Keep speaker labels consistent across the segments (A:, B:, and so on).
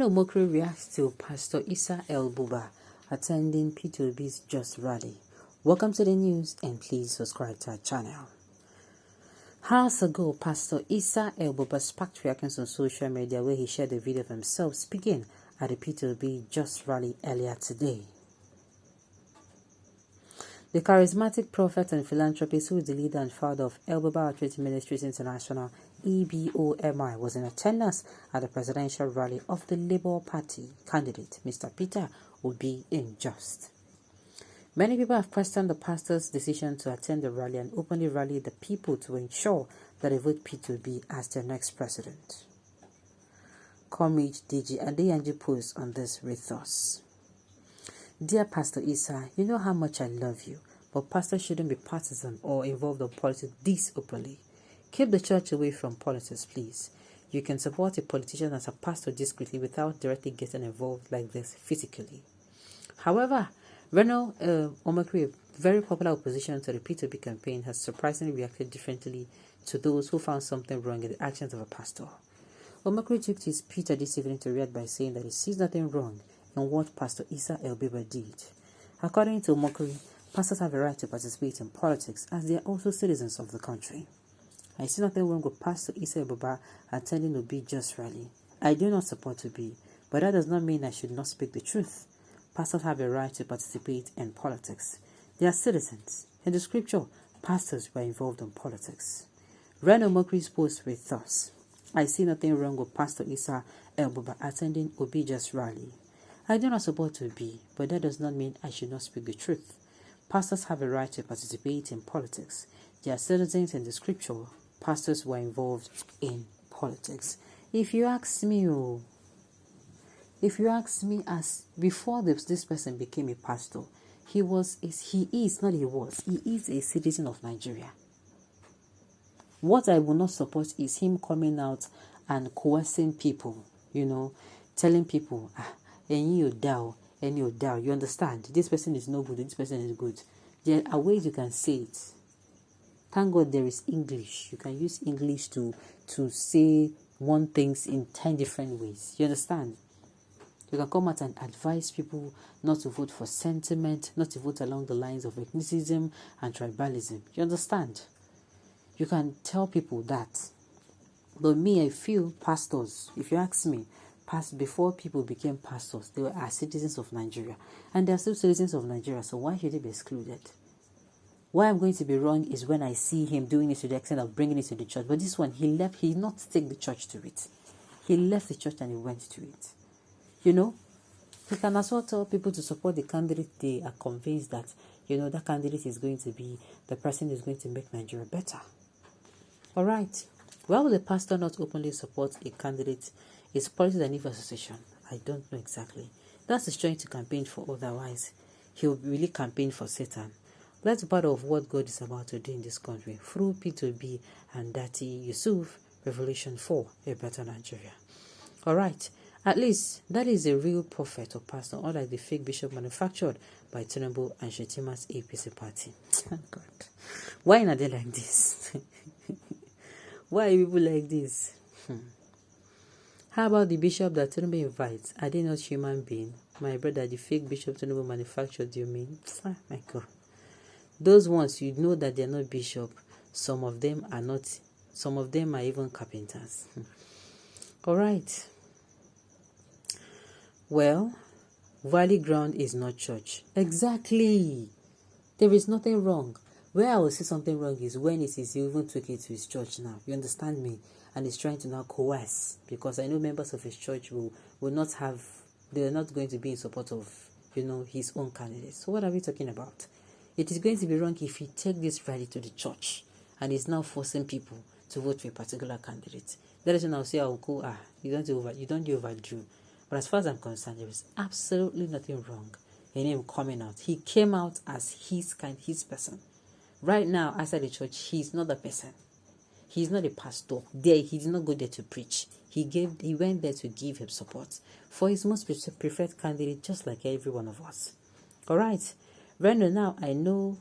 A: Reno Mokri reacts to Pastor Issa El Buba attending P2B's Just Rally. Welcome to the news and please subscribe to our channel. Hours ago, Pastor Issa El Buba sparked reactions on social media where he shared a video of himself speaking at the P2B Just Rally earlier today. The charismatic prophet and philanthropist, who is the leader and founder of El Buba Outreach Ministries International (EBOMI), was in attendance at the presidential rally of the Labour Party candidate, Mr. Peter Obi in Just. Many people have questioned the pastor's decision to attend the rally and openly rally the people to ensure that they vote P2B as their next president. Come read DG Adeyanju post on this with us. Dear Pastor Issa, you know how much I love you, but pastors shouldn't be partisan or involved in politics this openly. Keep the church away from politics, please. You can support a politician as a pastor discreetly without directly getting involved like this physically. However, Reno Omokri, a very popular opposition to the P2B campaign, has surprisingly reacted differently to those who found something wrong in the actions of a pastor. Omokri took to his Peter this evening to react by saying that he sees nothing wrong in what Pastor Issa El Buba did. According to Omokri, pastors have a right to participate in politics as they are also citizens of the country. I see nothing wrong with Pastor Issa El Buba attending Obi Just Rally. I do not support Obi, but that does not mean I should not speak the truth. Pastors have a right to participate in politics. They are citizens. In the scripture, pastors were involved in politics. Reno Omokri's post with us. I see nothing wrong with Pastor Issa El Buba attending Obi Just Rally. I do not support Obi, but that does not mean I should not speak the truth. Pastors have a right to participate in politics. They are citizens in the scripture. Pastors were involved in politics. If you ask me, as before this person became a pastor, he is a citizen of Nigeria. What I will not support is him coming out and coercing people, telling people, you understand, this person is no good, this person is good. There are ways you can say it. Thank God there is English. You can use English to say one things in 10 different ways. You understand? You can come out and advise people not to vote for sentiment, not to vote along the lines of ethnicism and tribalism. You understand? You can tell people that. But me, I feel pastors, if you ask me, before people became pastors, they were citizens of Nigeria. And they are still citizens of Nigeria, so why should they be excluded? Why I'm going to be wrong is when I see him doing it to the extent of bringing it to the church. But this one, he did not take the church to it. He left the church and he went to it. He can as well tell people to support the candidate they are convinced that, that candidate is going to be the person who is going to make Nigeria better. All right. Why would the pastor not openly support a candidate? It's politics and evil association. I don't know exactly. That's his trying to campaign for. Otherwise, he'll really campaign for Satan. That's part of what God is about to do in this country through P2B and Dati Yusuf, Revelation 4, a better Nigeria. All right. At least that is a real prophet or pastor, unlike the fake bishop manufactured by Tinubu and Shetima's APC party. God. Why are they like this? Why are people like this? How about the bishop that Tinubu invites? Are they not human beings? My brother, the fake bishop Tinubu manufactured, you mean? My God. Those ones, you know that they're not bishop. Some of them are not. Some of them are even carpenters. All right. Well, Valley Ground is not church. Exactly. There is nothing wrong. Where I will see something wrong is when he even took it to his church now. You understand me? And he's trying to now coerce. Because I know members of his church will not have, they're not going to be in support of, his own candidates. So what are we talking about? It is going to be wrong if he take this rally to the church and is now forcing people to vote for a particular candidate. That is when I'll say, you don't overdo. But as far as I'm concerned, there is absolutely nothing wrong in him coming out. He came out as his person. Right now, outside the church, he's not the person. He's not a pastor. He did not go there to preach. He went there to give him support for his most preferred candidate, just like every one of us. All right. Reno, now I know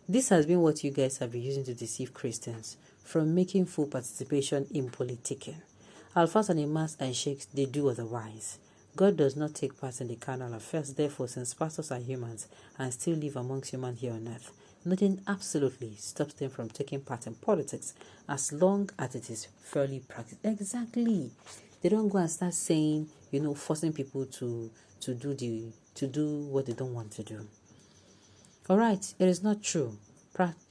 A: this has been what you guys have been using to deceive Christians from making full participation in politicking. Alphas and imams and sheikhs, they do otherwise. God does not take part in the carnal affairs. Therefore, since pastors are humans and still live amongst humans here on earth, nothing absolutely stops them from taking part in politics as long as it is fairly practiced. Exactly. They don't go and start saying, forcing people to do what they don't want to do. All right, it is not true.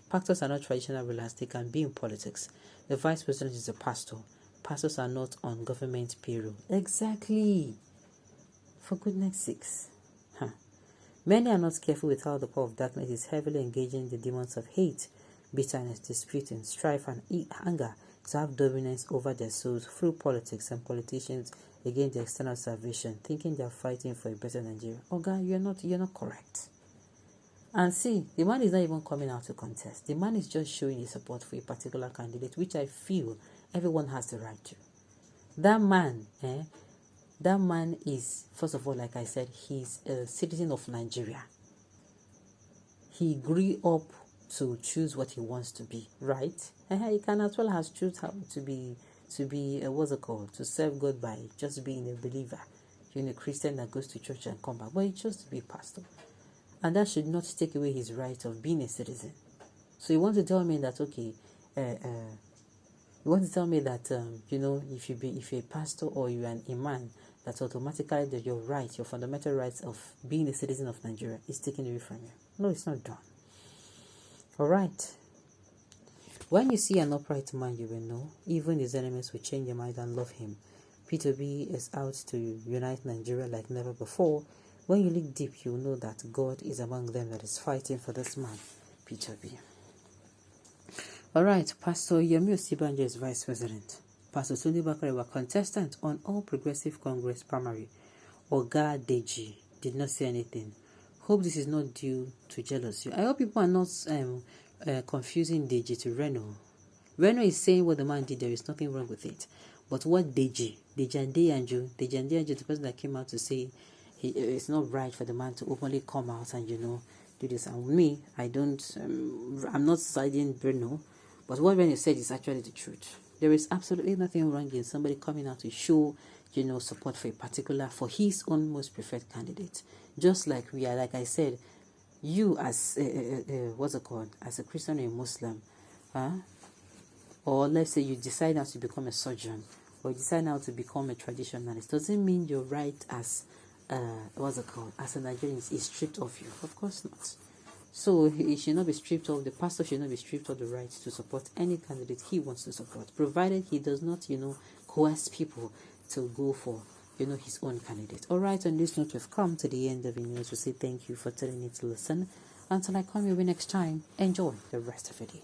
A: Pastors are not traditional rulers. They can be in politics. The vice president is a pastor. Pastors are not on government payroll. Exactly. For goodness sakes. Many are not careful with how the power of darkness is heavily engaging the demons of hate, bitterness, disputing, strife, and anger to have dominance over their souls through politics and politicians against the external salvation, thinking they are fighting for a better Nigeria. Oga, you're not correct. And see, the man is not even coming out to contest. The man is just showing his support for a particular candidate, which I feel everyone has the right to. That man is, first of all, like I said, he's a citizen of Nigeria. He grew up to choose what he wants to be, right? He can as well as choose how to be to serve God by just being a believer. A Christian that goes to church and come back, but he chose to be a pastor. And that should not take away his right of being a citizen. So you want to tell me that, okay, if you're a pastor or you're an imam, that automatically that your rights, your fundamental rights of being a citizen of Nigeria is taken away from you. No, it's not done. All right. When you see an upright man, you will know. Even his enemies will change their mind and love him. P2B is out to unite Nigeria like never before. When you look deep, you will know that God is among them that is fighting for this man, P2B. All right, Pastor Yemi Osibanjo is Vice President. Pastor Tunde Bakare were contestant on All Progressive Congress primary. Oga Deji did not say anything. Hope this is not due to jealousy. I hope people are not confusing Deji to Reno. Reno is saying what the man did, there is nothing wrong with it. But what Deji Andeyanju, the person that came out to say it's not right for the man to openly come out and do this. And me, I'm not siding Bruno, but what Reno said is actually the truth. There is absolutely nothing wrong in somebody coming out to show support for his own most preferred candidate. Just like we are, like I said, you as as a Christian or a Muslim, or let's say you decide now to become a surgeon, or you decide now to become a traditionalist, doesn't mean your right as as a Nigerian is stripped of you. Of course not. So he should not be stripped of, the pastor should not be stripped of the right to support any candidate he wants to support, provided he does not, coerce people to go for, his own candidate. All right, on this note, we've come to the end of the news. We say thank you for telling me to listen. Until I come your way next time, enjoy the rest of the day.